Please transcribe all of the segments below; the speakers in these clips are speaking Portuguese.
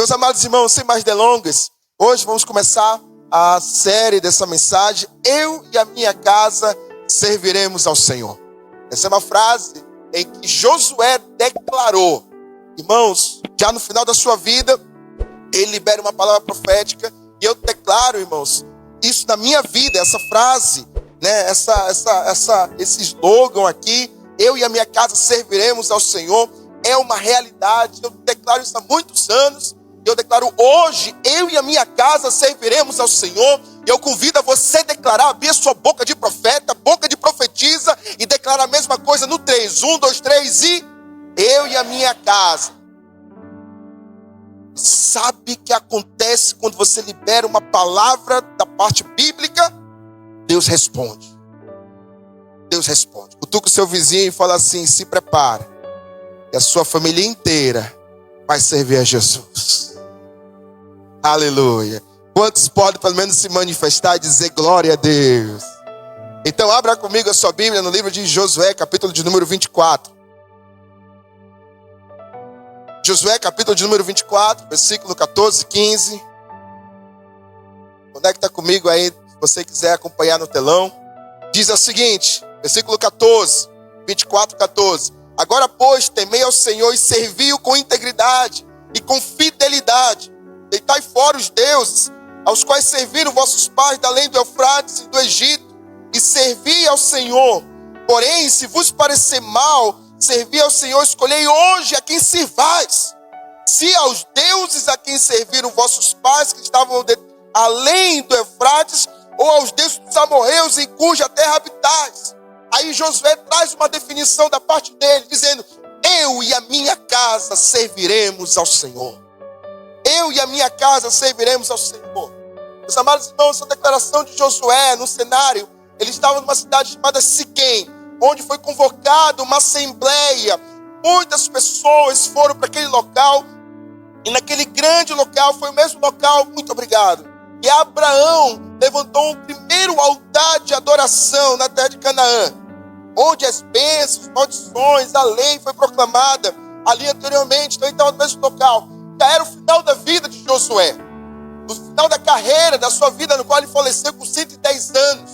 Meus amados irmãos, sem mais delongas, hoje vamos começar a série dessa mensagem. Eu e a minha casa serviremos ao Senhor. Essa é uma frase em que Josué declarou. Irmãos, já no final da sua vida, ele libera uma palavra profética. E eu declaro, irmãos, isso na minha vida, essa frase, né, esse slogan aqui, eu e a minha casa serviremos ao Senhor, é uma realidade. Eu declaro isso há muitos anos. Eu declaro hoje, eu e a minha casa serviremos ao Senhor. Eu convido a você a declarar, abrir a sua boca de profeta, boca de profetisa, e declarar a mesma coisa no 3. 1, 2, 3 e eu e a minha casa. Sabe o que acontece quando você libera uma palavra da parte bíblica? Deus responde. Deus responde. Cutuca o seu vizinho e fala assim: se prepara, que a sua família inteira vai servir a Jesus. Aleluia. Quantos podem pelo menos se manifestar e dizer glória a Deus? Então abra comigo a sua Bíblia no livro de Josué, capítulo de número 24. Josué, capítulo de número 24, versículo 14, 15. Conecta comigo aí, se você quiser acompanhar no telão. Diz o seguinte, versículo 14, 24, 14. Agora, pois, temei ao Senhor e servi-o com integridade e com fidelidade. Deitai fora os deuses, aos quais serviram vossos pais da além do Eufrates e do Egito, e servi ao Senhor. Porém, se vos parecer mal servir ao Senhor, escolhei hoje a quem servais. Se aos deuses a quem serviram vossos pais, que estavam além do Eufrates, ou aos deuses dos amorreus, em cuja terra habitais. Aí Josué traz uma definição da parte dele, dizendo: eu e a minha casa serviremos ao Senhor. Eu e a minha casa serviremos ao Senhor. Meus amados irmãos, essa declaração de Josué no cenário, ele estava numa cidade chamada Siquém, onde foi convocada uma assembleia. Muitas pessoas foram para aquele local, e naquele grande local, foi o mesmo local, muito obrigado, que Abraão levantou o primeiro altar de adoração na terra de Canaã, onde as bênçãos, maldições, a lei foi proclamada ali anteriormente. Então ele estava no mesmo local. Já era o final da vida de Josué, o final da carreira, da sua vida, no qual ele faleceu com 110 anos.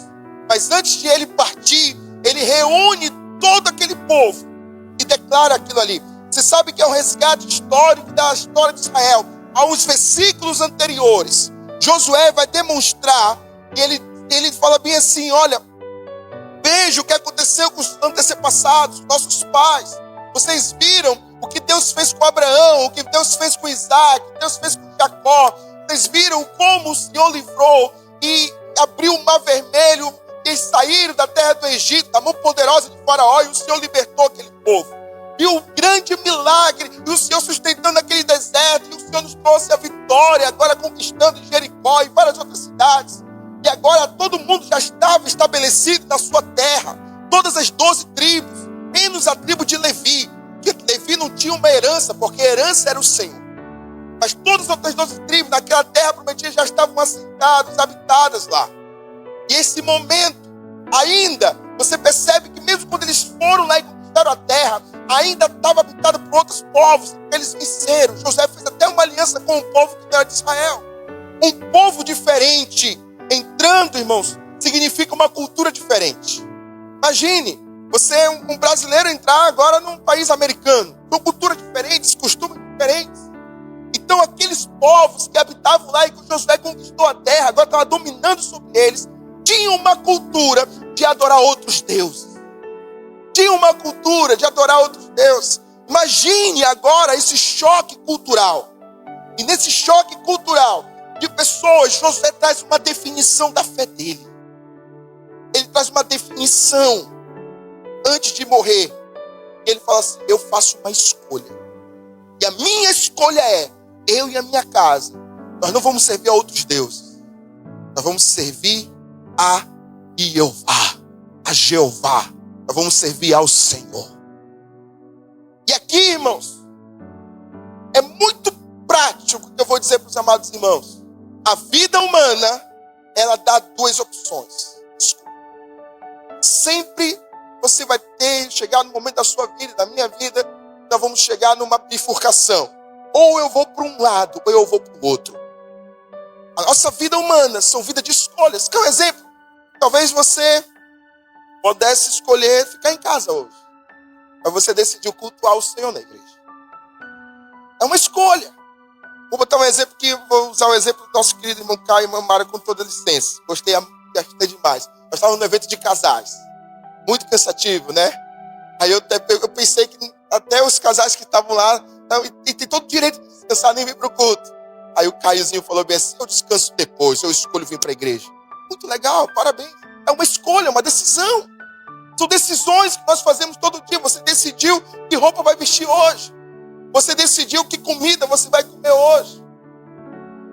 Mas antes de ele partir, ele reúne todo aquele povo e declara aquilo ali. Você sabe que é um resgate histórico da história de Israel. Há uns versículos anteriores, Josué vai demonstrar, e ele fala bem assim: olha, veja o que aconteceu com os antepassados, nossos pais. Vocês viram o que Deus fez com Abraão, o que Deus fez com Isaac, o que Deus fez com Jacó. Vocês viram como o Senhor livrou e abriu o mar vermelho, e eles saíram da terra do Egito, da mão poderosa de Faraó, e o Senhor libertou aquele povo. Viu o grande milagre, e o Senhor sustentando aquele deserto, e o Senhor nos trouxe a vitória, agora conquistando Jericó e várias outras cidades. E agora todo mundo já estava estabelecido na sua terra, todas as 12 tribos, menos a tribo de Levi, que Levi não tinha uma herança, porque a herança era o Senhor. Mas todas as outras 12 tribos naquela terra prometida já estavam assentadas, habitadas lá. E esse momento, ainda, você percebe que mesmo quando eles foram lá e conquistaram a terra, ainda estava habitado por outros povos, eles venceram. José fez até uma aliança com o povo que era de Israel. Um povo diferente, entrando, irmãos, significa uma cultura diferente. Imagine, você, um brasileiro, entrar agora num país americano. São culturas diferentes, costumes diferentes. Então aqueles povos que habitavam lá e que Josué conquistou a terra, agora estava dominando sobre eles, tinham uma cultura de adorar outros deuses. Tinham uma cultura de adorar outros deuses. Imagine agora esse choque cultural. E nesse choque cultural de pessoas, Josué traz uma definição da fé dele. Ele traz uma definição antes de morrer. Ele fala assim: eu faço uma escolha. E a minha escolha é: eu e a minha casa, nós não vamos servir a outros deuses. Nós vamos servir a Jeová. A Jeová. Nós vamos servir ao Senhor. E aqui, irmãos, é muito prático o que eu vou dizer para os amados irmãos. A vida humana, ela dá duas opções. Sempre você vai chegar no momento da sua vida, da minha vida, nós vamos chegar numa bifurcação. Ou eu vou para um lado, ou eu vou para o outro. A nossa vida humana são vida de escolhas. Quer um exemplo? Talvez você pudesse escolher ficar em casa hoje. Mas você decidiu cultuar o Senhor na igreja. É uma escolha. Vou botar um exemplo vou usar o exemplo do nosso querido irmão Caio e irmã Mara com toda licença. Gostei demais. Nós estávamos no evento de casais. Muito cansativo, né? Aí eu pensei que até os casais que estavam lá, e tem todo o direito de descansar, nem vir para o culto. Aí o Caiozinho falou bem assim, eu descanso depois, eu escolho vir para a igreja. Muito legal, parabéns. É uma escolha, uma decisão. São decisões que nós fazemos todo dia. Você decidiu que roupa vai vestir hoje. Você decidiu que comida você vai comer hoje.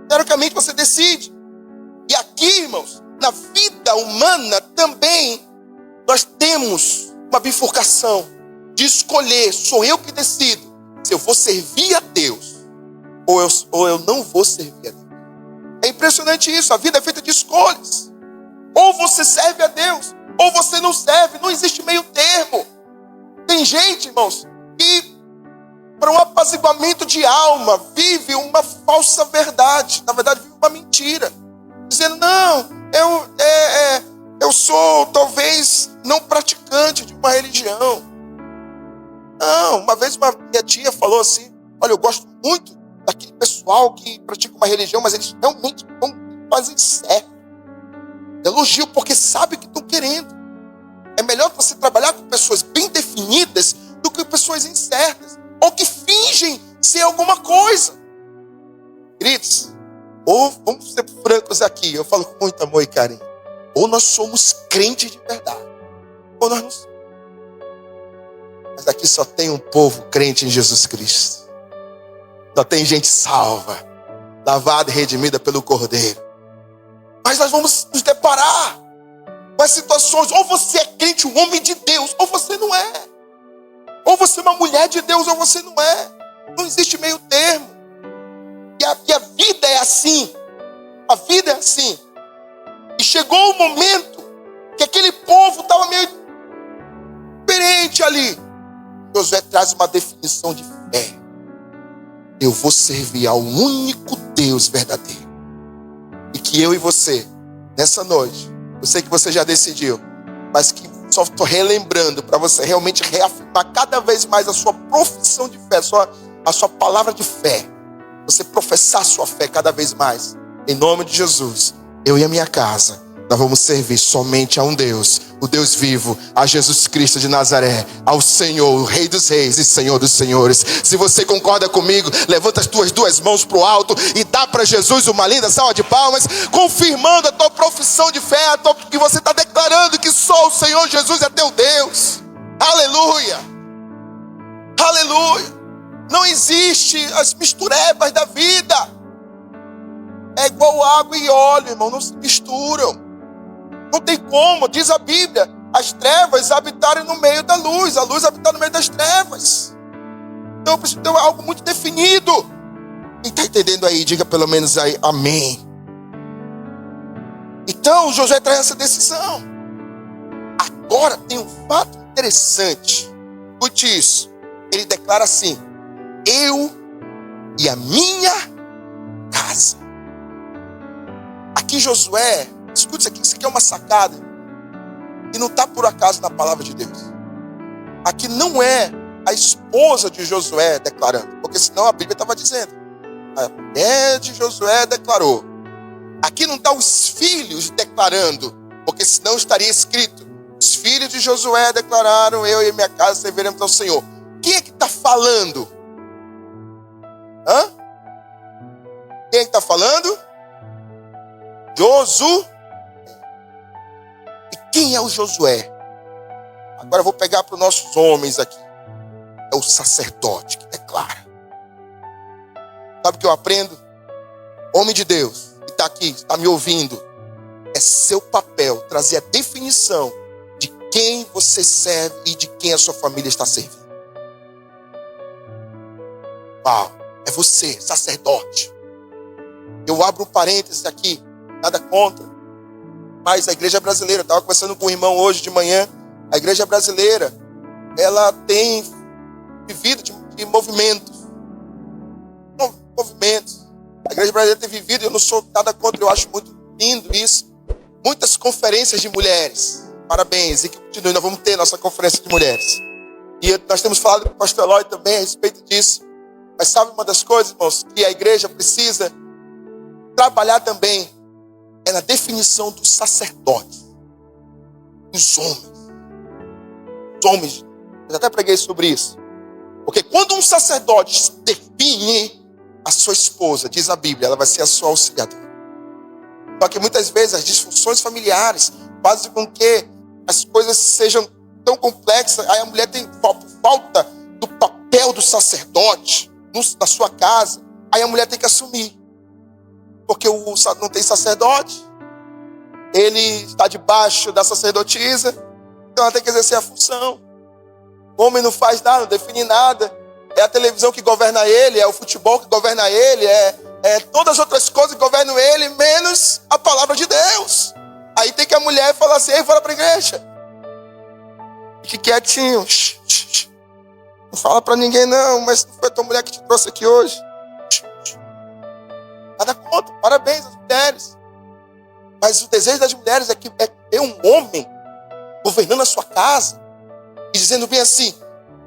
Teoricamente você decide. E aqui, irmãos, na vida humana também, nós temos uma bifurcação de escolher. Sou eu que decido se eu vou servir a Deus ou eu não vou servir a Deus. É impressionante isso. A vida é feita de escolhas. Ou você serve a Deus, ou você não serve. Não existe meio termo. Tem gente, irmãos, que para um apaziguamento de alma vive uma falsa verdade. Na verdade, vive uma mentira. Dizendo, não, eu sou talvez não praticante de uma religião. Não, uma vez minha tia falou assim, olha, eu gosto muito daquele pessoal que pratica uma religião, mas eles realmente fazem certo. Elogio porque sabe o que estão querendo. É melhor você trabalhar com pessoas bem definidas do que pessoas incertas, ou que fingem ser alguma coisa. Queridos, ou vamos ser francos aqui, eu falo com muito amor e carinho, ou nós somos crentes de verdade, ou nós não somos. Mas aqui só tem um povo crente em Jesus Cristo. Só tem gente salva, lavada e redimida pelo Cordeiro. Mas nós vamos nos deparar com as situações, ou você é crente, um homem de Deus, ou você não é. Ou você é uma mulher de Deus, ou você não é. Não existe meio termo. E a vida é assim. A vida é assim. E chegou o momento que aquele povo estava meio diferente ali. Josué traz uma definição de fé. Eu vou servir ao único Deus verdadeiro. E que eu e você, nessa noite, eu sei que você já decidiu, mas que só estou relembrando para você realmente reafirmar cada vez mais a sua profissão de fé, a sua palavra de fé. Você professar a sua fé cada vez mais. Em nome de Jesus, eu e a minha casa, nós vamos servir somente a um Deus, o Deus vivo, a Jesus Cristo de Nazaré, ao Senhor, o Rei dos Reis e Senhor dos Senhores. Se você concorda comigo, levanta as tuas duas mãos para o alto e dá para Jesus uma linda salva de palmas, confirmando a tua profissão de fé, que você está declarando que só o Senhor Jesus é teu Deus. Aleluia! Aleluia! Não existe as misturebas da vida. É igual água e óleo, irmão, não se misturam. Não tem como, diz a Bíblia, as trevas habitarem no meio da luz, a luz habitar no meio das trevas. Então eu preciso ter algo muito definido. Quem está entendendo aí, diga pelo menos aí, amém. Então Josué traz essa decisão. Agora tem um fato interessante. Escute isso. Ele declara assim, eu e a minha casa. Aqui Josué, escute isso aqui é uma sacada. E não está por acaso na palavra de Deus. Aqui não é a esposa de Josué declarando, porque senão a Bíblia estava dizendo. A mulher de Josué declarou. Aqui não está os filhos declarando, porque senão estaria escrito. Os filhos de Josué declararam, eu e minha casa serviremos ao Senhor. Quem é que está falando? Hã? Quem é que está falando? Josué. E quem é o Josué? Agora eu vou pegar para os nossos homens aqui. É o sacerdote que declara. Sabe o que eu aprendo? Homem de Deus, que está aqui, está me ouvindo. É seu papel trazer a definição de quem você serve e de quem a sua família está servindo. Uau, é você, sacerdote. Eu abro um parênteses aqui, nada contra. Mas a igreja brasileira, eu estava conversando com um irmão hoje de manhã, a igreja brasileira, ela tem vivido de movimentos. movimentos. A igreja brasileira tem vivido, eu não sou nada contra, eu acho muito lindo isso. Muitas conferências de mulheres. Parabéns, e que continue, nós vamos ter nossa conferência de mulheres. E nós temos falado com o pastor Eloy também a respeito disso. Mas sabe uma das coisas, irmãos, que a igreja precisa trabalhar também é na definição dos sacerdotes. Os homens. Os homens. Eu até preguei sobre isso. Porque quando um sacerdote define a sua esposa, diz a Bíblia, ela vai ser a sua auxiliadora. Só que muitas vezes as disfunções familiares fazem com que as coisas sejam tão complexas. Aí a mulher tem falta do papel do sacerdote na sua casa. Aí a mulher tem que assumir. Porque não tem sacerdote. Ele está debaixo da sacerdotisa. Então ela tem que exercer a função. O homem não faz nada, não define nada. É a televisão que governa ele, é o futebol que governa ele, é todas as outras coisas que governam ele, menos a palavra de Deus. Aí tem que a mulher falar assim: ei, fala para a igreja. Fique quietinho. Não fala para ninguém não, mas não foi a tua mulher que te trouxe aqui hoje. Nada contra, parabéns às mulheres. Mas o desejo das mulheres é ter um homem governando a sua casa e dizendo bem assim: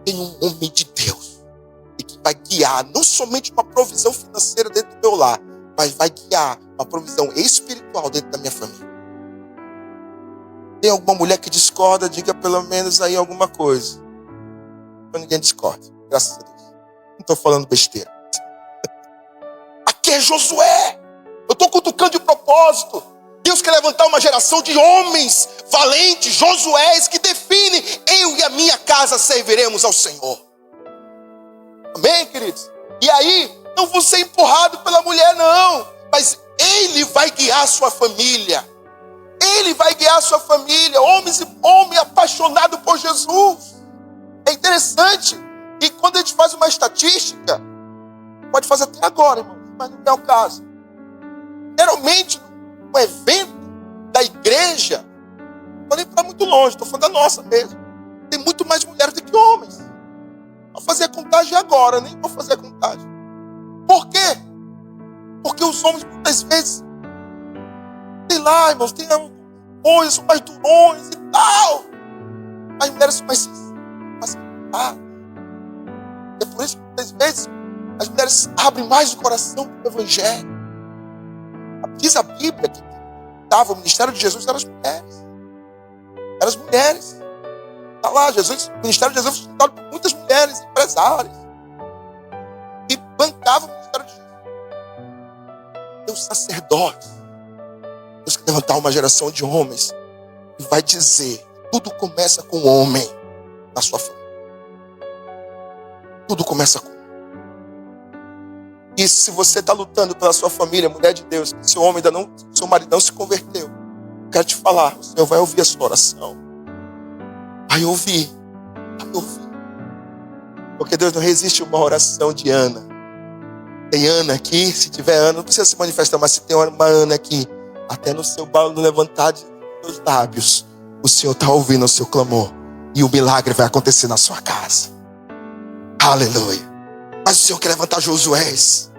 tem um homem de Deus e que vai guiar não somente uma provisão financeira dentro do meu lar, mas vai guiar uma provisão espiritual dentro da minha família. Tem alguma mulher que discorda? Diga pelo menos aí alguma coisa. Então ninguém discorda, graças a Deus. Não estou falando besteira. Aqui é Josué. Eu estou cutucando de propósito. Deus quer levantar uma geração de homens valentes, Josués, que definem: eu e a minha casa serviremos ao Senhor. Amém, queridos? E aí, não vou ser empurrado pela mulher, não. Mas Ele vai guiar a sua família. Ele vai guiar a sua família. Homem apaixonado por Jesus. É interessante. E quando a gente faz uma estatística, pode fazer até agora, irmão, mas não é o caso. Geralmente, um evento da igreja, não vou nem para muito longe, estou falando da nossa mesmo. Tem muito mais mulheres do que homens. Vou fazer a contagem agora, nem vou fazer a contagem. Por quê? Porque os homens muitas vezes, sei lá, irmãos, tem coisas, são mais durões e tal. As mulheres são mais é por isso que muitas vezes as mulheres abrem mais o coração para o evangelho. Diz a Bíblia que o ministério de Jesus eram as mulheres. Eram as mulheres. Está lá, o ministério de Jesus foi fundado por muitas mulheres, empresárias, que bancavam o ministério de Jesus. Tem os sacerdotes. Deus quer levantar uma geração de homens e vai dizer: tudo começa com o homem na sua família. Tudo começa com. E se você está lutando pela sua família, mulher de Deus, seu marido não se converteu, eu quero te falar: o Senhor vai ouvir a sua oração. Vai ouvir. Porque Deus não resiste a uma oração de Ana. Tem Ana aqui, se tiver Ana, não precisa se manifestar, mas se tem uma Ana aqui, até no seu balo levantar de seus lábios, o Senhor está ouvindo o seu clamor. E o milagre vai acontecer na sua casa. Aleluia. Mas o Senhor quer levantar Josués.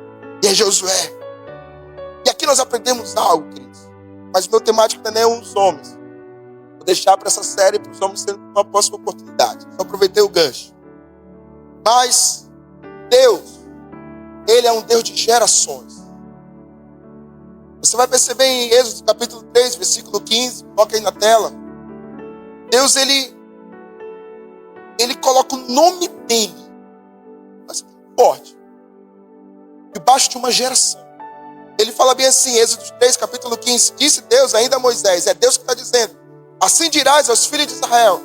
E é Josué. E aqui nós aprendemos algo, queridos. Mas o meu temático não é os homens. Vou deixar para essa série para os homens terem uma próxima oportunidade. Só aproveitei o gancho. Mas Deus, Ele é um Deus de gerações. Você vai perceber em Êxodo capítulo 3, versículo 15. Coloca aí na tela. Deus, Ele coloca o nome dEle. Mas forte. Debaixo de uma geração. Ele fala bem assim, Êxodo 3, capítulo 15. Disse Deus ainda a Moisés. É Deus que está dizendo: assim dirás aos filhos de Israel: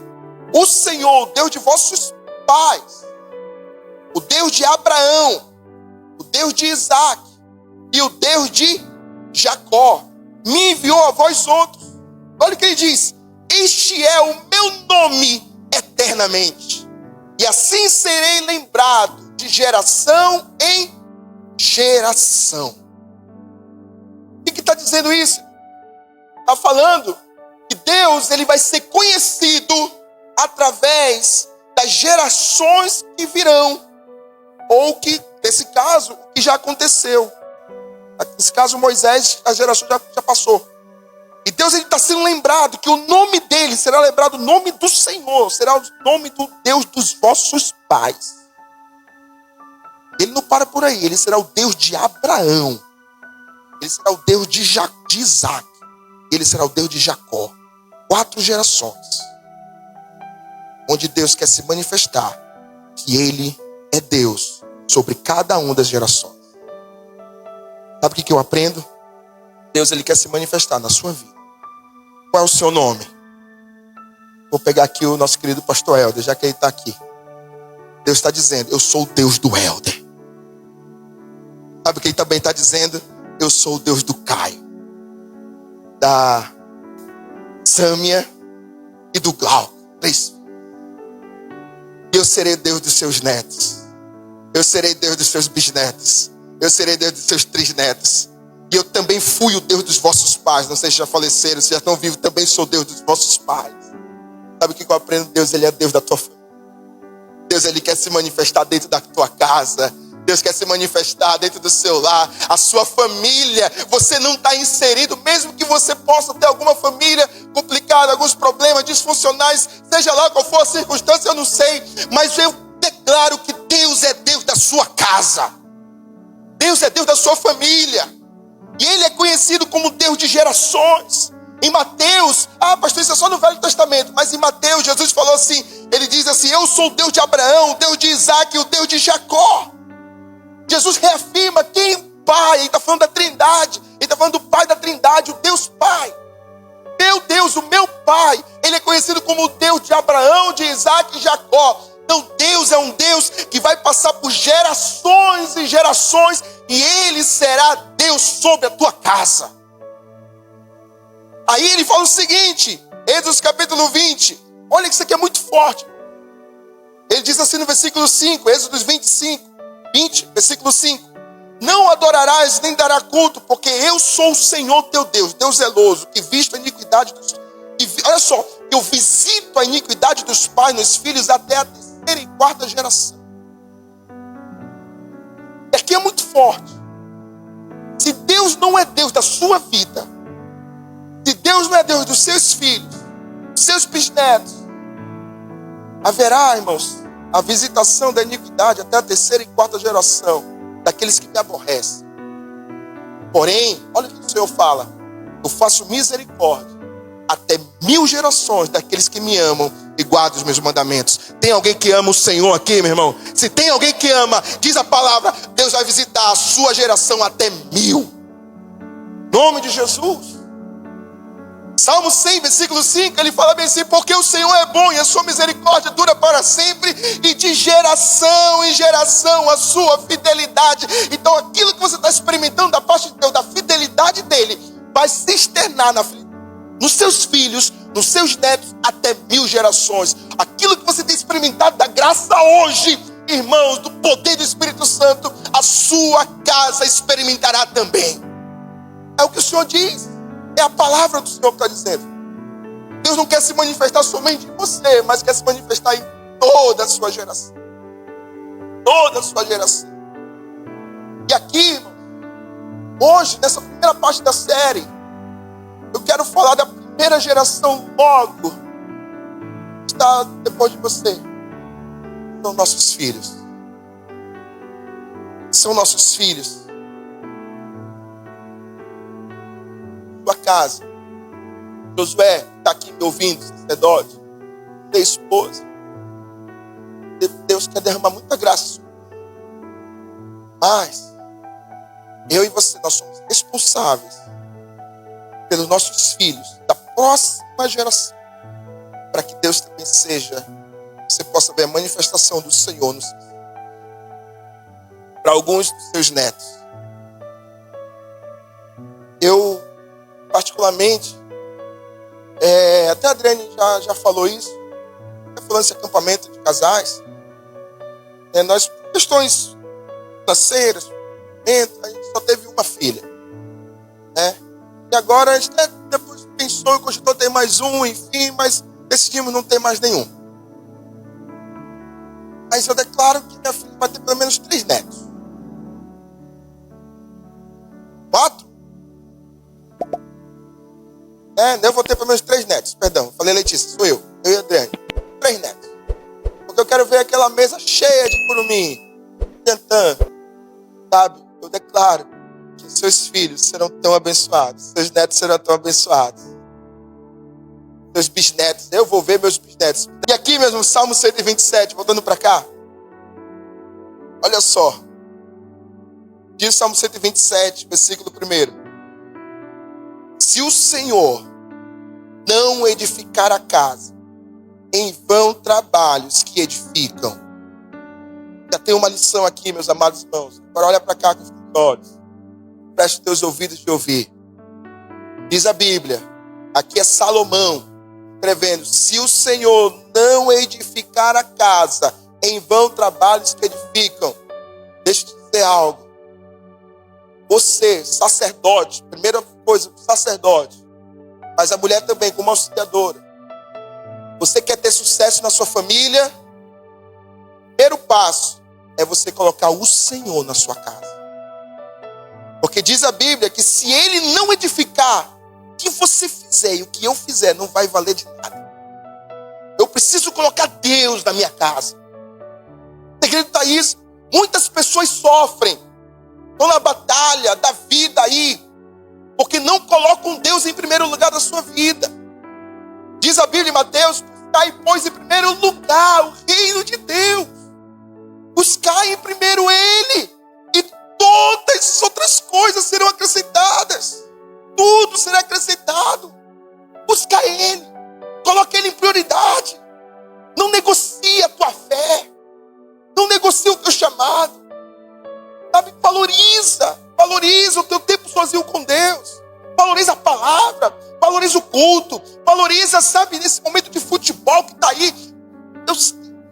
o Senhor, o Deus de vossos pais, o Deus de Abraão, o Deus de Isaac e o Deus de Jacó, me enviou a vós outros. Olha o que ele diz: este é o meu nome eternamente, e assim serei lembrado de geração em geração. O que está dizendo isso? Está falando que Deus, Ele vai ser conhecido através das gerações que virão, ou que Nesse caso, o que já aconteceu. Nesse caso, Moisés, a geração já passou. E Deus está sendo lembrado que o nome dele será lembrado, o nome do Senhor, será o nome do Deus dos vossos pais. Ele não para por aí, ele será o Deus de Abraão. Ele será o Deus de Isaac. Ele será o Deus de Jacó. 4 gerações. Onde Deus quer se manifestar que ele é Deus sobre cada uma das gerações. Sabe o que eu aprendo? Deus, ele quer se manifestar na sua vida. Qual é o seu nome? Vou pegar aqui o nosso querido pastor Helder, já que ele está aqui. Deus está dizendo, eu sou o Deus do Helder. Sabe o que ele também está dizendo? Eu sou o Deus do Caio, da Sâmia e do Glauco. Eu serei Deus dos seus netos. Eu serei Deus dos seus bisnetos. Eu serei Deus dos seus trisnetos. E eu também fui o Deus dos vossos pais. Não sei se já faleceram, se já estão vivos. Também sou Deus dos vossos pais. Sabe o que eu aprendo? Deus, ele é Deus da tua família. Deus, ele quer se manifestar dentro da tua casa. Deus quer se manifestar dentro do seu lar. A sua família, você não está inserido. Mesmo que você possa ter alguma família complicada, alguns problemas disfuncionais, seja lá qual for a circunstância, eu não sei. Mas eu declaro que Deus é Deus da sua casa. Deus é Deus da sua família. E ele é conhecido como Deus de gerações. Em Mateus, pastor, isso é só no Velho Testamento, mas em Mateus, Jesus falou assim, ele diz assim, eu sou o Deus de Abraão, o Deus de Isaac e o Deus de Jacó. Jesus reafirma quem é o Pai, ele está falando da Trindade, ele está falando do Pai da Trindade, o Deus Pai. Meu Deus, o meu Pai, ele é conhecido como o Deus de Abraão, de Isaac e Jacó. Então Deus é um Deus que vai passar por gerações e gerações, e ele será Deus sobre a tua casa. Aí ele fala o seguinte, Êxodo capítulo 20, olha que isso aqui é muito forte. Ele diz assim no versículo 5, Êxodo 20, versículo 5. Não adorarás nem dará culto, porque eu sou o Senhor teu Deus, Deus zeloso, que visto a iniquidade dos... olha só, eu visito a iniquidade dos pais nos filhos até a 3ª e 4ª geração. Aqui é muito forte. Se Deus não é Deus da sua vida, se Deus não é Deus dos seus filhos, dos seus bisnetos, haverá, irmãos, a visitação da iniquidade até a 3ª e 4ª geração daqueles que me aborrecem. Porém, olha o que o Senhor fala, eu faço misericórdia até 1000 gerações daqueles que me amam e guardam os meus mandamentos. Tem alguém que ama o Senhor aqui, meu irmão? Se tem alguém que ama, diz a palavra, Deus vai visitar a sua geração até 1000. Em nome de Jesus. Salmo 100, versículo 5, ele fala bem assim, porque o Senhor é bom e a sua misericórdia dura para sempre, e de geração em geração a sua fidelidade. Então aquilo que você está experimentando da parte de Deus, da fidelidade dele, vai se externar nos seus filhos, nos seus netos, até 1000 gerações. Aquilo que você tem experimentado da graça hoje, irmãos, do poder do Espírito Santo, a sua casa experimentará também. É o que o Senhor diz. É a palavra do Senhor que está dizendo. Deus não quer se manifestar somente em você, mas quer se manifestar em toda a sua geração. Toda a sua geração. E aqui, irmão, hoje, nessa primeira parte da série, eu quero falar da primeira geração logo que está depois de você. São nossos filhos. São nossos filhos. Sua casa. Josué está aqui me ouvindo, sacerdote, ter esposa. Deus quer derramar muita graça. Mas eu e você, nós somos responsáveis pelos nossos filhos da próxima geração, para que Deus também seja, você possa ver a manifestação do Senhor nos seus, para alguns dos seus netos. Eu particularmente, até a Adriane já falou isso, falando desse acampamento de casais, nós, questões financeiras, a gente só teve uma filha, e agora a gente depois pensou e cogitou ter mais um, enfim, mas decidimos não ter mais nenhum. Mas eu declaro que minha filha vai ter pelo menos 3 netos. 4? Eu vou ter pelo menos 3 netos. Perdão, falei Letícia, sou eu. Eu e a Adriane. 3 netos. Porque eu quero ver aquela mesa cheia de curumim. Tentando. Sabe? Eu declaro que seus filhos serão tão abençoados. Seus netos serão tão abençoados. Seus bisnetos. Eu vou ver meus bisnetos. E aqui mesmo, Salmo 127, voltando para cá. Olha só. Diz o Salmo 127, versículo 1. Se o Senhor não edificar a casa, em vão trabalhos que edificam. Já tem uma lição aqui, meus amados irmãos. Agora olha para cá com os olhos. Preste os teus ouvidos de ouvir. Diz a Bíblia, aqui é Salomão, escrevendo: se o Senhor não edificar a casa, em vão trabalhos que edificam. Deixa eu te dizer algo. Você, sacerdote, primeira coisa, sacerdote, mas a mulher também, como auxiliadora. Você quer ter sucesso na sua família? Primeiro passo é você colocar o Senhor na sua casa. Porque diz a Bíblia que se Ele não edificar, o que você fizer e o que eu fizer não vai valer de nada. Eu preciso colocar Deus na minha casa. Você acredita isso? Muitas pessoas sofrem. Estão na batalha da vida aí, porque não colocam Deus em primeiro lugar da sua vida. Diz a Bíblia em Mateus: buscai, pois, em primeiro lugar o reino de Deus. Buscai em primeiro Ele, e todas as outras coisas serão acrescentadas. Tudo será acrescentado. Busca Ele, coloca Ele em prioridade. Não negocie a tua fé, não negocie o teu chamado. Sabe, valoriza o teu tempo sozinho com Deus. Valoriza a palavra, valoriza o culto, valoriza, sabe, nesse momento de futebol que está aí. Eu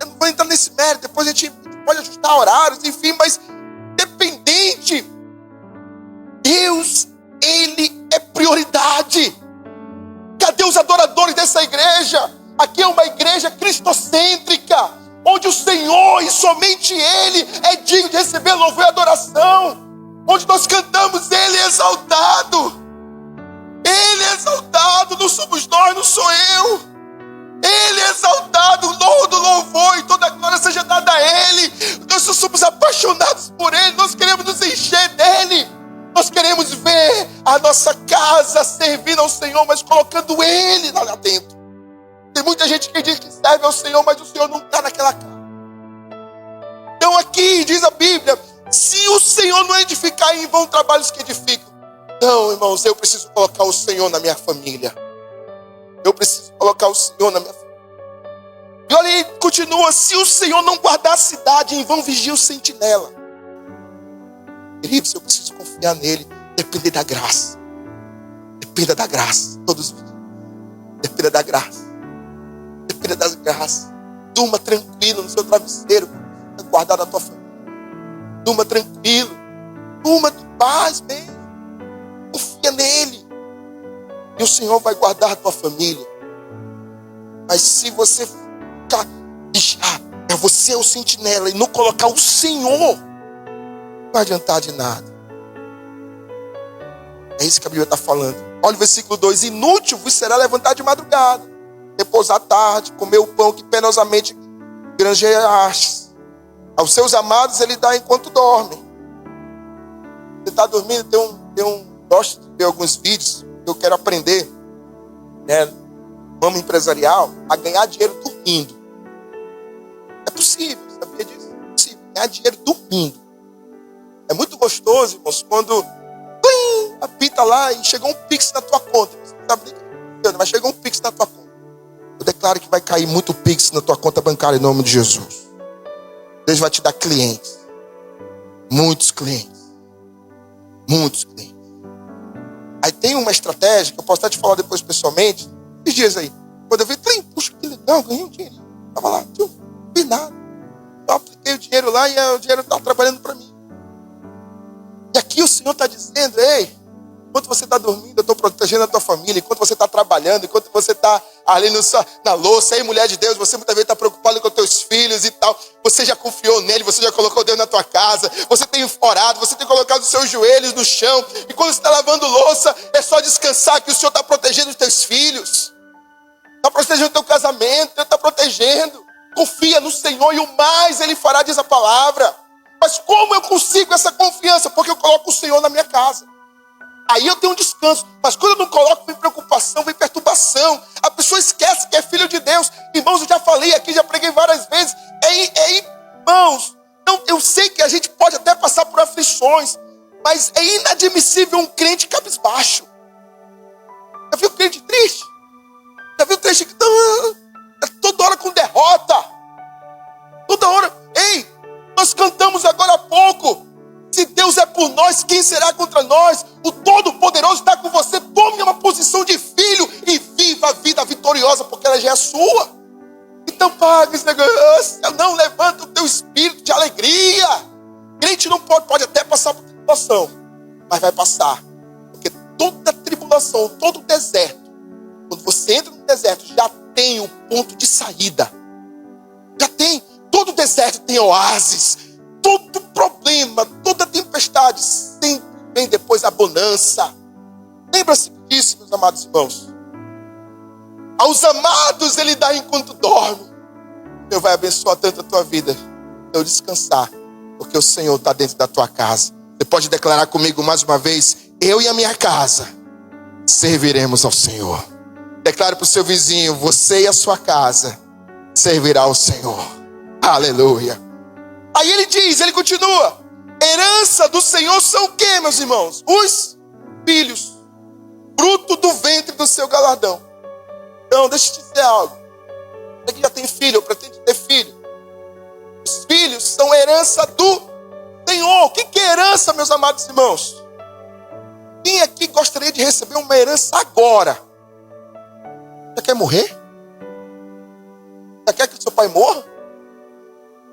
não vou entrar nesse mérito, depois a gente pode ajustar horários, enfim, mas dependente, Deus, Ele é prioridade. Cadê os adoradores dessa igreja? Aqui é uma igreja cristocêntrica, onde o Senhor e somente Ele é digno de receber louvor e adoração. Onde nós cantamos Ele é exaltado. Ele é exaltado, não somos nós, não sou eu. Ele é exaltado, todo louvor e toda a glória seja dada a Ele. Nós somos apaixonados por Ele, nós queremos nos encher dEle. Nós queremos ver a nossa casa servindo ao Senhor, mas colocando Ele lá dentro. Tem muita gente que diz que serve ao Senhor, mas o Senhor não está naquela casa. Então aqui diz a Bíblia: se o Senhor não edificar, em vão trabalhos que edificam. Não, irmãos, eu preciso colocar o Senhor na minha família. Eu preciso colocar o Senhor na minha família. E olha aí, continua: se o Senhor não guardar a cidade, em vão vigia o sentinela. Queridos, eu preciso confiar nele. Depender da graça. Dependa da graça. Todos os dias. Dependa da graça. Dependa das graças. Durma tranquilo no seu travesseiro, guardado a tua família. Durma tranquilo. Durma de paz mesmo. Confia nele. E o Senhor vai guardar a tua família. Mas se você ficar, você é o sentinela, e não colocar o Senhor, não vai adiantar de nada. É isso que a Bíblia está falando. Olha o versículo 2: inútil vos será levantar de madrugada, repousar à tarde, comer o pão que penosamente granjeastes. Aos seus amados ele dá enquanto dorme. Você está dormindo, gosto de ver alguns vídeos que eu quero aprender, né, no ramo empresarial, a ganhar dinheiro dormindo. É possível, sabia disso? É possível ganhar dinheiro dormindo. É muito gostoso, irmãos, quando apita lá e chegou um Pix na tua conta. Você não sabe nem o que, mas chegou um Pix na tua conta. Eu declaro que vai cair muito Pix na tua conta bancária em nome de Jesus. Deus vai te dar clientes. Muitos clientes. Muitos clientes. Aí tem uma estratégia que eu posso até te falar depois pessoalmente. Esses dias aí. Quando eu vi, puxa, que legal, ganhei um dinheiro. Estava lá, não fiz nada. Eu apliquei o dinheiro lá e o dinheiro estava trabalhando para mim. E aqui o Senhor está dizendo: ei, quando você está dormindo, eu estou protegendo a tua família. Enquanto você está trabalhando, enquanto você está ali na louça, aí mulher de Deus, você muitas vezes está preocupado com os teus filhos e tal. Você já confiou nele, você já colocou Deus na tua casa. Você tem orado, você tem colocado os seus joelhos no chão. E quando você está lavando louça, é só descansar que o Senhor está protegendo os teus filhos. Está protegendo o teu casamento, Ele está protegendo. Confia no Senhor e o mais Ele fará, diz a palavra. Mas como eu consigo essa confiança? Porque eu coloco o Senhor na minha casa. Aí eu tenho um descanso. Mas quando eu não coloco, vem preocupação, vem perturbação. A pessoa esquece que é filho de Deus. Irmãos, eu já falei aqui, já preguei várias vezes. Irmãos, então, eu sei que a gente pode até passar por aflições, mas é inadmissível um crente cabisbaixo. Já viu crente triste? Já viu crente que está toda hora com derrota? Toda hora. Ei, nós cantamos agora há pouco. Se Deus é por nós, quem será contra nós? O Todo-Poderoso está com você. Tome uma posição de filho e viva a vida vitoriosa, porque ela já é sua. Então paga esse negócio. Não levanta o teu espírito de alegria. Crente não pode até passar por tribulação, mas vai passar. Porque toda tribulação, todo deserto, quando você entra no deserto, já tem o ponto de saída. Já tem. Todo deserto tem oásis. Todo problema, toda tempestade, sempre vem depois a bonança. Lembra-se disso, meus amados irmãos. Aos amados Ele dá enquanto dorme. Deus vai abençoar tanto a tua vida. Eu descansar, porque o Senhor está dentro da tua casa. Você pode declarar comigo mais uma vez: eu e a minha casa serviremos ao Senhor. Declare para o seu vizinho: você e a sua casa servirá ao Senhor. Aleluia. Aí ele diz, ele continua: herança do Senhor são o quê, meus irmãos? Os filhos, fruto do ventre do seu galardão. Então, deixa eu te dizer algo. Você que já tem filho, ou pretende ter filho. Os filhos são herança do Senhor. O que é herança, meus amados irmãos? Quem aqui gostaria de receber uma herança agora? Você quer morrer? Você quer que seu pai morra?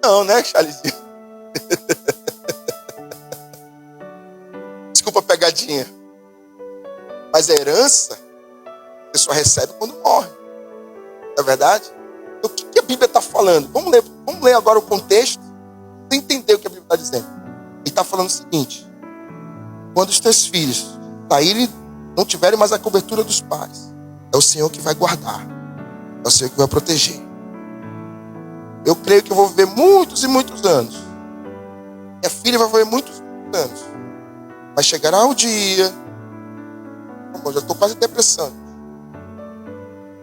Não, né, Charlesinho? Desculpa a pegadinha. Mas a herança, a pessoa recebe quando morre. Não é verdade? Então, o que a Bíblia está falando? Vamos ler agora o contexto para entender o que a Bíblia está dizendo. Ele está falando o seguinte: quando os teus filhos saírem, não tiverem mais a cobertura dos pais, é o Senhor que vai guardar. É o Senhor que vai proteger. Eu creio que eu vou viver muitos e muitos anos. Minha filha vai viver muitos anos. Mas chegará o dia. Eu já estou quase depressão.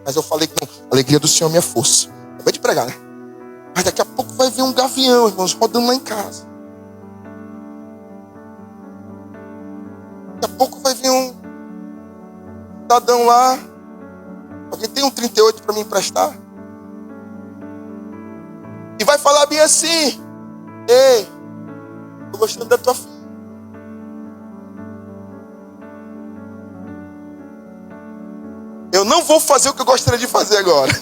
Mas eu falei que não, a alegria do Senhor é minha força. Acabei de pregar, né? Mas daqui a pouco vai vir um gavião, irmãos, rodando lá em casa. Daqui a pouco vai vir um cidadão lá. Alguém tem um 38 para me emprestar? E vai falar bem assim: ei, estou gostando da tua filha. Eu não vou fazer o que eu gostaria de fazer agora.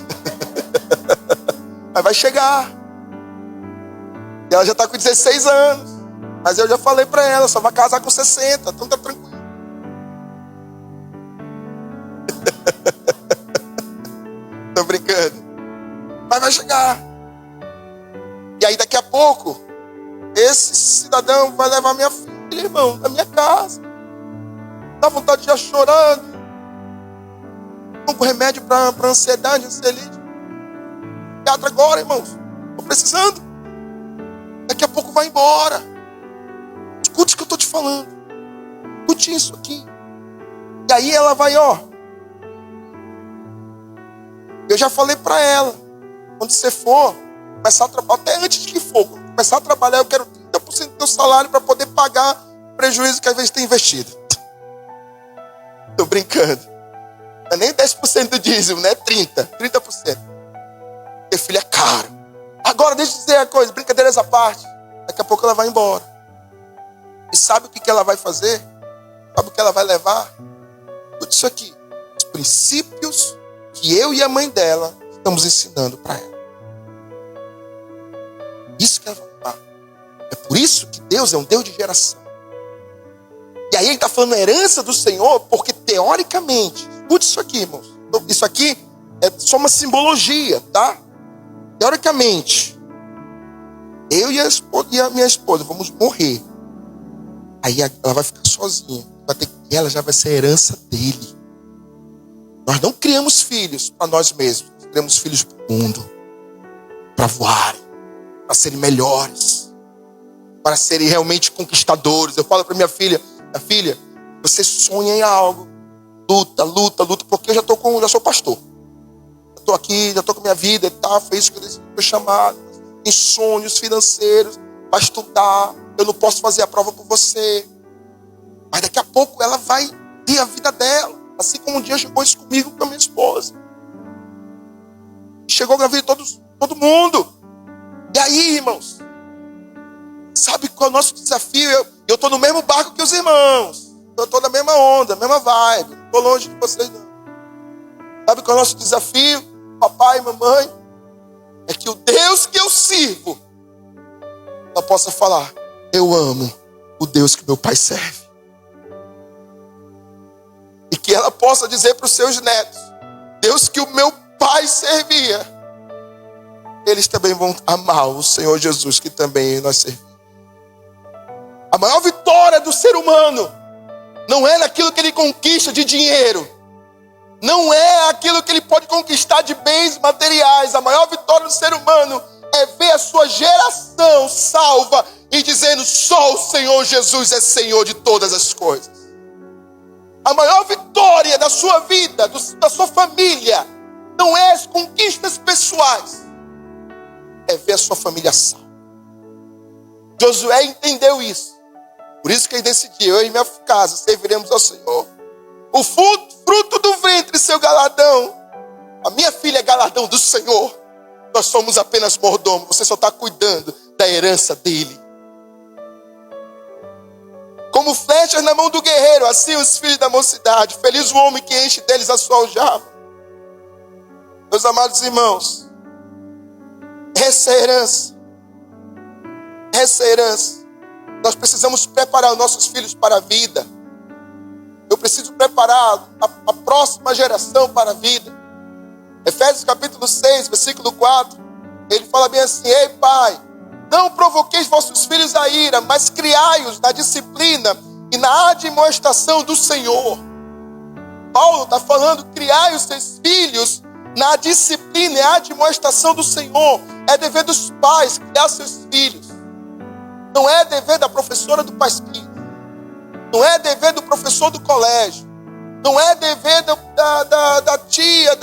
Mas vai chegar. E ela já está com 16 anos. Mas eu já falei para ela, só vai casar com 60. Então tá tranquilo. Tô brincando. Mas vai chegar. E aí daqui a pouco, esse cidadão vai levar minha filha, irmão, da minha casa. Dá vontade de já chorando. Com remédio para ansiedade, ansiolítico. Teatro agora, irmãos. Estou precisando. Daqui a pouco vai embora. Escute o que eu estou te falando. Escute isso aqui. E aí ela vai, ó. Eu já falei para ela. Quando você for começar a trabalhar, até antes de que for, começar a trabalhar, eu quero 30% do teu salário para poder pagar o prejuízo que às vezes tem investido. Estou brincando. Não é nem 10% do dízimo, né? 30%. Ter filho é caro. Agora deixa eu dizer uma coisa, brincadeiras à parte. Daqui a pouco ela vai embora. E sabe o que ela vai fazer? Sabe o que ela vai levar? Tudo isso aqui. Os princípios que eu e a mãe dela estamos ensinando para ela. Isso que ela vai levar. É por isso que Deus é um Deus de geração. E aí ele está falando herança do Senhor, porque teoricamente, escute isso aqui, irmãos. Isso aqui é só uma simbologia, tá? Teoricamente, eu e a minha esposa vamos morrer. Aí ela vai ficar sozinha. Ela já vai ser a herança dele. Nós não criamos filhos para nós mesmos. Nós criamos filhos para o mundo. Para voarem. Para serem melhores. Para serem realmente conquistadores. Eu falo para minha filha, você sonha em algo. Luta, porque eu já sou pastor. Eu estou aqui, já estou com minha vida e tal. Foi isso que eu decidi, foi chamado. Tem sonhos financeiros para estudar. Eu não posso fazer a prova por você. Mas daqui a pouco ela vai ter a vida dela. Assim como um dia chegou isso comigo com a minha esposa. Chegou na vida de todo mundo. E aí, irmãos, sabe qual é o nosso desafio? Eu estou no mesmo barco que os irmãos. Eu estou na mesma onda, mesma vibe. Não estou longe de vocês, não. Sabe qual é o nosso desafio, papai e mamãe? É que o Deus que eu sirvo, ela possa falar: eu amo o Deus que meu pai serve. E que ela possa dizer para os seus netos: Deus que o meu pai servia, eles também vão amar o Senhor Jesus, que também nós servimos. A maior vitória do ser humano não é naquilo que ele conquista de dinheiro. Não é aquilo que ele pode conquistar de bens materiais. A maior vitória do ser humano é ver a sua geração salva e dizendo: só o Senhor Jesus é Senhor de todas as coisas. A maior vitória da sua vida, da sua família, não é as conquistas pessoais, é ver a sua família salva. Josué entendeu isso. Por isso que ele decidiu: eu e minha casa serviremos ao Senhor. O fruto do ventre, seu galardão. A minha filha é galardão do Senhor. Nós somos apenas mordomos. Você só está cuidando da herança dele. Como flechas na mão do guerreiro, assim os filhos da mocidade. Feliz o homem que enche deles a sua aljava. Meus amados irmãos, essa é a herança. Essa é a herança. Nós precisamos preparar os nossos filhos para a vida. Eu preciso preparar a próxima geração para a vida. Efésios capítulo 6, versículo 4. Ele fala bem assim: ei, pai, não provoqueis vossos filhos a ira, mas criai-os na disciplina e na admoestação do Senhor. Paulo está falando: criai os seus filhos na disciplina e admoestação do Senhor. É dever dos pais criar seus filhos. Não é dever da professora do pasquim. Não é dever do professor do colégio. Não é dever da tia,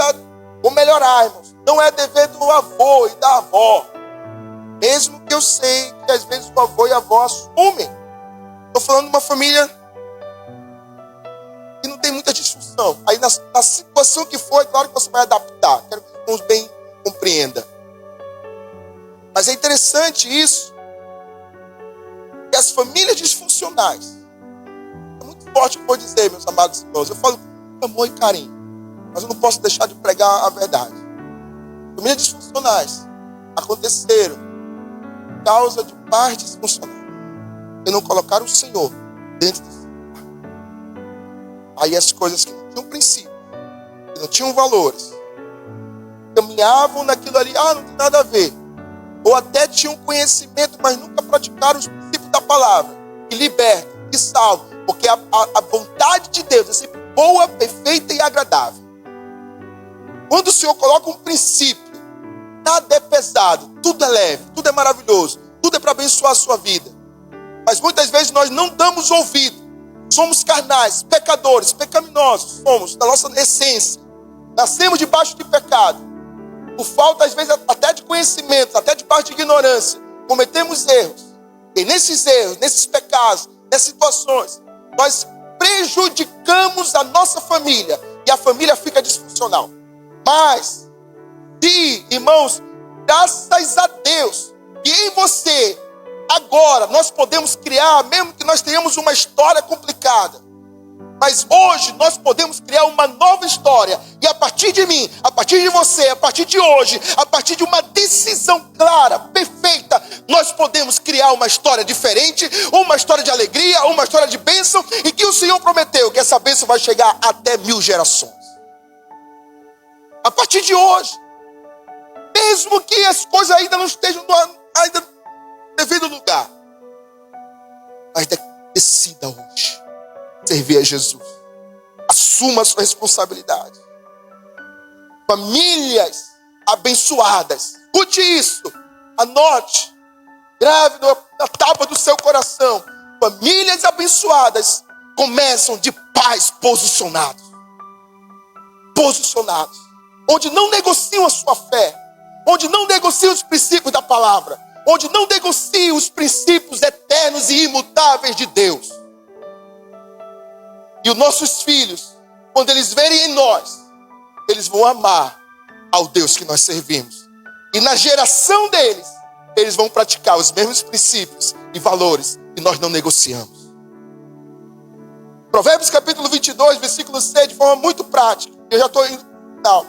ou melhor, irmãos, não é dever do avô e da avó. Mesmo que eu sei que às vezes o avô e a avó assumem. Estou falando de uma família que não tem muita disfunção. Aí na situação que for, é claro que você vai adaptar. Quero que os irmãos bem compreendam. Mas é interessante isso. Que as famílias disfuncionais, é muito forte o que eu vou dizer, meus amados irmãos. Eu falo com amor e carinho, mas eu não posso deixar de pregar a verdade. Famílias disfuncionais aconteceram por causa de pais disfuncionais que não colocaram o Senhor dentro do seu lar. Aí as coisas que não tinham princípio, que não tinham valores, caminhavam naquilo ali: não tem nada a ver. Ou até tinham conhecimento, mas nunca praticaram os princípios da palavra, que liberta, que salva. Porque a vontade de Deus é sempre boa, perfeita e agradável. Quando o Senhor coloca um princípio, nada é pesado, tudo é leve, tudo é maravilhoso, tudo é para abençoar a sua vida. Mas muitas vezes nós não damos ouvido. Somos carnais, pecadores, pecaminosos, somos da nossa essência. Nascemos debaixo de pecado. Por falta, às vezes, até de conhecimento, até debaixo de ignorância, cometemos erros. E nesses erros, nesses pecados, nessas situações, nós prejudicamos a nossa família. E a família fica disfuncional. Mas, se, irmãos, graças a Deus, que em você, agora, nós podemos criar, mesmo que nós tenhamos uma história complicada, mas hoje nós podemos criar uma nova história. E a partir de mim, a partir de você, a partir de hoje, a partir de uma decisão clara, perfeita, perfeita, nós podemos criar uma história diferente, uma história de alegria, uma história de bênção, e que o Senhor prometeu que essa bênção vai chegar até 1000 gerações. A partir de hoje, mesmo que as coisas ainda não estejam ainda no devido lugar, mas decida hoje servir a Jesus. Assuma a sua responsabilidade. Famílias abençoadas, escute isso, anote, grave na tábua do seu coração. Famílias abençoadas começam de pais posicionados, onde não negociam a sua fé, onde não negociam os princípios da palavra, onde não negociam os princípios eternos e imutáveis de Deus. E os nossos filhos, quando eles verem em nós, eles vão amar ao Deus que nós servimos. E na geração deles, eles vão praticar os mesmos princípios e valores que nós não negociamos. Provérbios capítulo 22, versículo 6, de forma muito prática. Eu já estou indo para o final.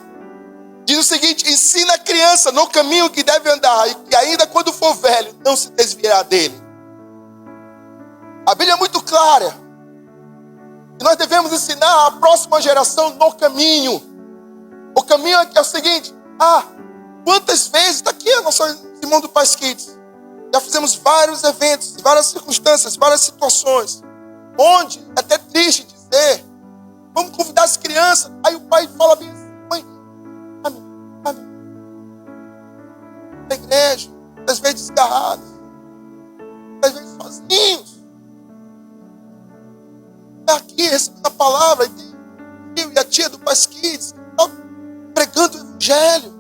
Diz o seguinte: ensina a criança no caminho que deve andar, e que ainda quando for velho, não se desviará dele. A Bíblia é muito clara. E nós devemos ensinar a próxima geração no caminho. O caminho é o seguinte: quantas vezes, está aqui a nossa irmã do Paz Kids, já fizemos vários eventos, várias circunstâncias, várias situações, onde é até triste dizer, vamos convidar as crianças, aí o pai fala bem assim: mãe, na igreja, às vezes desgarrados, às vezes sozinhos, está aqui recebendo a palavra, e tem eu e a tia do Paz Kids, pregando o evangelho.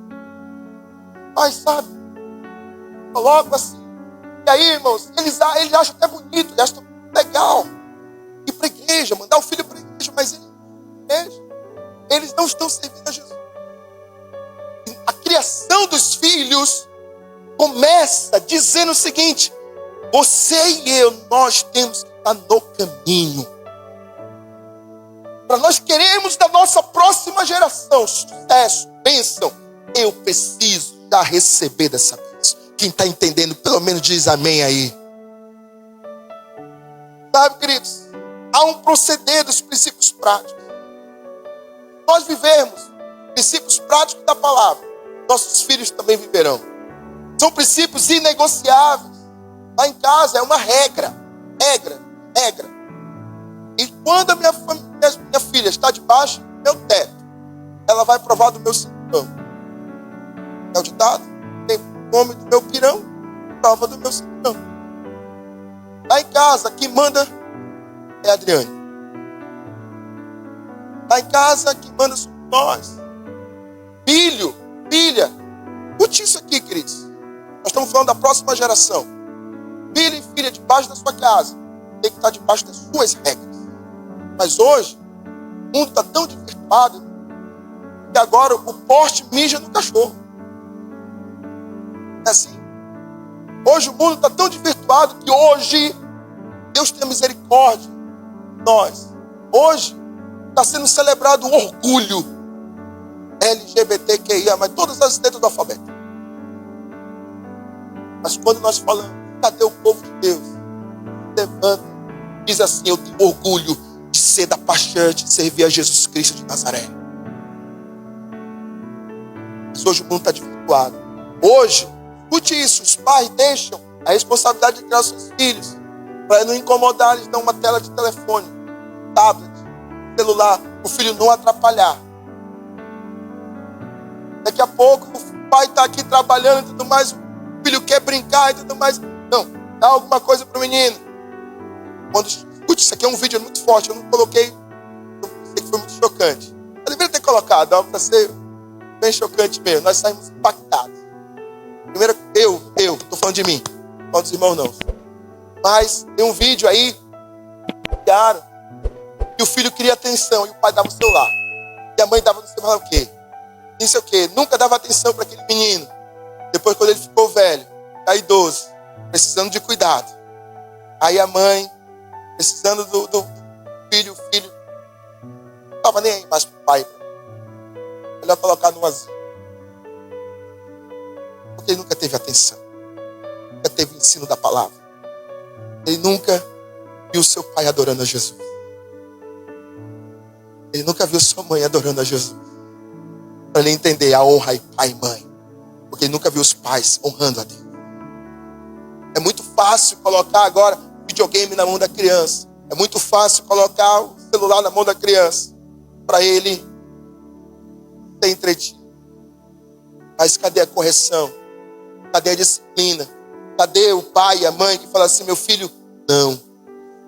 Pai, sabe? Logo assim. E aí, irmãos, eles acham até bonito, eles acham legal ir para a igreja, mandar o filho para a igreja, mas eles não estão servindo a Jesus. A criação dos filhos começa dizendo o seguinte: você e eu, nós temos que estar no caminho. Para nós queremos da nossa próxima geração sucesso, bênção, eu preciso já receber dessa bênção. Quem está entendendo, pelo menos diz amém aí. Sabe, queridos, há um proceder dos princípios práticos. Nós vivemos princípios práticos da palavra, nossos filhos também viverão. São princípios inegociáveis. Lá em casa é uma regra. E quando a minha filha está debaixo do meu teto, ela vai provar do meu cinturão. É o ditado? Tem fome do meu pirão, prova do meu cinturão. Lá em casa, quem manda é a Adriane. Lá em casa, quem manda somos nós. Filho, filha, escute isso aqui, queridos. Nós estamos falando da próxima geração. Filho e filha debaixo da sua casa tem que estar debaixo das suas regras. Mas hoje, o mundo está tão desvirtuado que agora o poste mija no cachorro. É assim. Hoje o mundo está tão desvirtuado que hoje Deus tem misericórdia de nós. Hoje está sendo celebrado o orgulho LGBTQIA, mas todas as letras do alfabeto. Mas quando nós falamos, cadê o povo de Deus? Levanta, diz assim: eu tenho orgulho de ser da paixão, de servir a Jesus Cristo de Nazaré. Mas hoje o mundo está desvirtuado. Hoje, escute isso, os pais deixam a responsabilidade de criar seus filhos, para não incomodar, eles dão uma tela de telefone, tablet, celular, o filho não atrapalhar. Daqui a pouco o pai está aqui trabalhando e tudo mais, o filho quer brincar e tudo mais. Não, dá alguma coisa para o menino. Escute, isso aqui é um vídeo muito forte, eu não coloquei, eu sei que foi muito chocante. Eu deveria ter colocado, para ser bem chocante mesmo, nós saímos impactados. Primeiro, eu, estou falando de mim, não falo dos irmãos não. Mas tem um vídeo aí, cara, que o filho queria atenção e o pai dava o celular. E a mãe dava no celular o quê? Não sei o quê, nunca dava atenção para aquele menino. Depois, quando ele ficou velho, tá idoso, precisando de cuidado. Aí a mãe, precisando do filho, o filho não estava nem aí mais pro pai. Melhor colocar no asilo. Porque ele nunca teve atenção. nunca teve ensino da palavra. Ele nunca viu seu pai adorando a Jesus. Ele nunca viu sua mãe adorando a Jesus. Para ele entender a honra de pai e mãe. Porque ele nunca viu os pais honrando a Deus. É muito fácil colocar agora videogame na mão da criança. É muito fácil colocar o celular na mão da criança. Para ele ser entretido. Mas cadê a correção? Cadê a disciplina? Cadê o pai e a mãe que falam assim, meu filho, não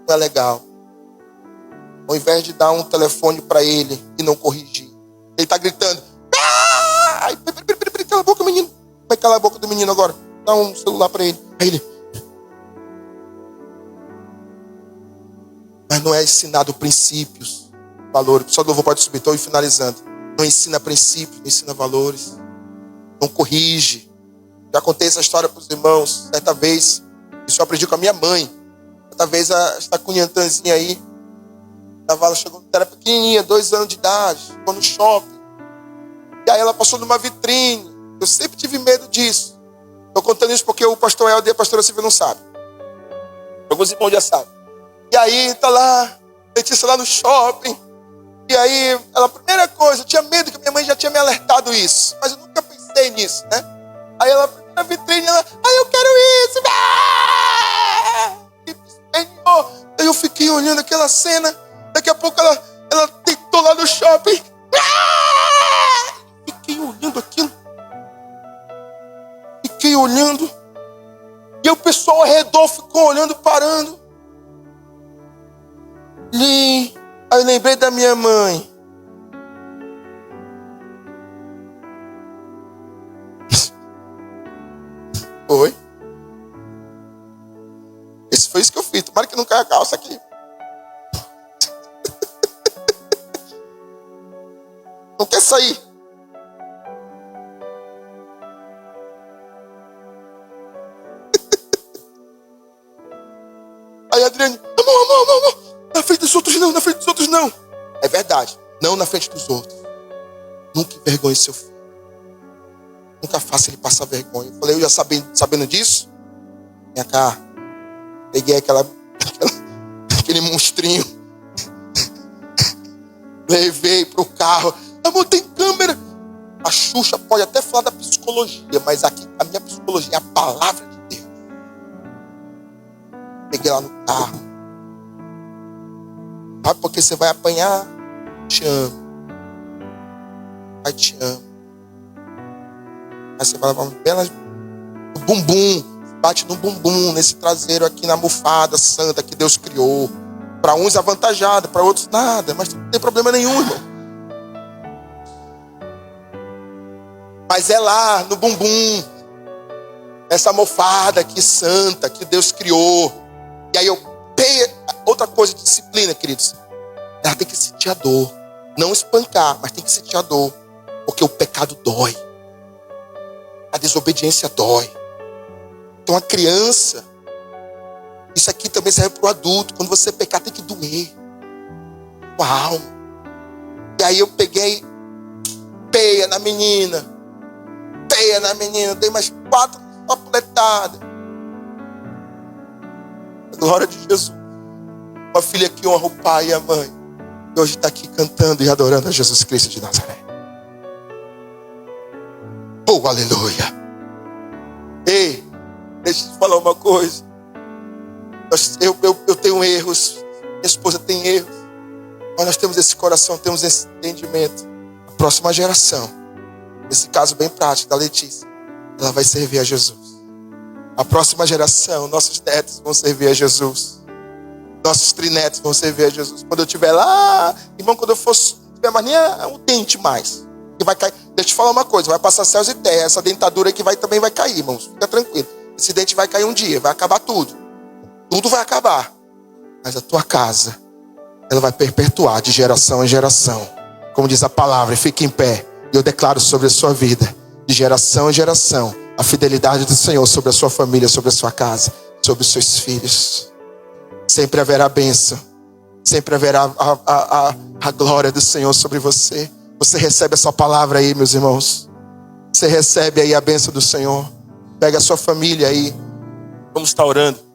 é legal. Ao invés de dar um telefone para ele e não corrigir. Ele está gritando. Ai, cala a boca, menino. Vai calar a boca do menino agora. Dá um celular para ele. Aí ele. Mas não é ensinado princípios, valores. Só louvor pode subir. Estou finalizando. Não ensina princípios, não ensina valores. Não corrige. Já contei essa história para os irmãos. Certa vez, isso eu aprendi com a minha mãe. Certa vez, esta cunhantanzinha aí, ela chegou, era pequenininha, 2 anos de idade, ficou no shopping. E aí ela passou numa vitrine. Eu sempre tive medo disso. Estou contando isso porque o pastor Helder e a pastora Silvia não sabem. Alguns irmãos já sabem. E aí tá lá, Letícia lá no shopping. E aí, ela, a primeira coisa, eu tinha medo que minha mãe já tinha me alertado isso. Mas eu nunca pensei nisso, né? Aí ela, na vitrine, ela, eu quero isso. Aí eu fiquei olhando aquela cena. Daqui a pouco ela deitou lá no shopping. Fiquei olhando aquilo. Fiquei olhando. E o pessoal ao redor ficou olhando, parando. Aí eu lembrei da minha mãe. Oi? Foi isso que eu fiz. Tomara que não caia a calça aqui. Não quer sair. Aí a Adriane, amor. Na frente dos outros não, na frente dos outros não. É verdade. Não na frente dos outros. Nunca envergonhe seu filho. Nunca faça ele passar vergonha. Eu falei, eu já sabendo disso. Vem cá. Peguei aquele monstrinho. Levei pro carro. Amor, tem câmera. A Xuxa pode até falar da psicologia, mas aqui a minha psicologia é a palavra de Deus. Peguei lá no carro. Sabe por que você vai apanhar? Te amo. Pai, te amo. Aí você vai levar uma bela no bumbum. Bate no bumbum, nesse traseiro aqui, na almofada santa que Deus criou. Para uns avantajado, para outros nada. Mas não tem problema nenhum, irmão. Mas é lá, no bumbum. Essa almofada aqui santa que Deus criou. E aí eu tenho outra coisa de disciplina, queridos. Ela tem que sentir a dor. Não espancar, mas tem que sentir a dor. Porque o pecado dói. A desobediência dói. Então a criança, isso aqui também serve para o adulto. Quando você pecar tem que doer. Com a alma. E aí eu peguei peia na menina. Dei mais 4 papuletadas. Glória de Jesus. Uma filha que honra o pai e a mãe. E hoje está aqui cantando e adorando a Jesus Cristo de Nazaré. Oh, aleluia. Ei, deixa eu te falar uma coisa. Eu tenho erros. Minha esposa tem erros. Mas nós temos esse coração, temos esse entendimento. A próxima geração, nesse caso bem prático da Letícia, ela vai servir a Jesus. A próxima geração, nossos netos vão servir a Jesus. Nossos trinetos vão servir a Jesus. Quando eu estiver lá, irmão, quando eu for, não tiver mais nem um dente mais. Que vai cair. Deixa eu te falar uma coisa, vai passar céus e terra. Essa dentadura aqui também vai cair, irmãos. Fica tranquilo. Esse dente vai cair um dia, vai acabar tudo. Tudo vai acabar. Mas a tua casa, ela vai perpetuar de geração em geração. Como diz a palavra, fique em pé. E eu declaro sobre a sua vida, de geração em geração, a fidelidade do Senhor sobre a sua família, sobre a sua casa, sobre os seus filhos. Sempre haverá bênção. Sempre haverá a glória do Senhor sobre você. Você recebe essa palavra aí, meus irmãos. Você recebe aí a bênção do Senhor. Pega a sua família aí. Vamos estar orando.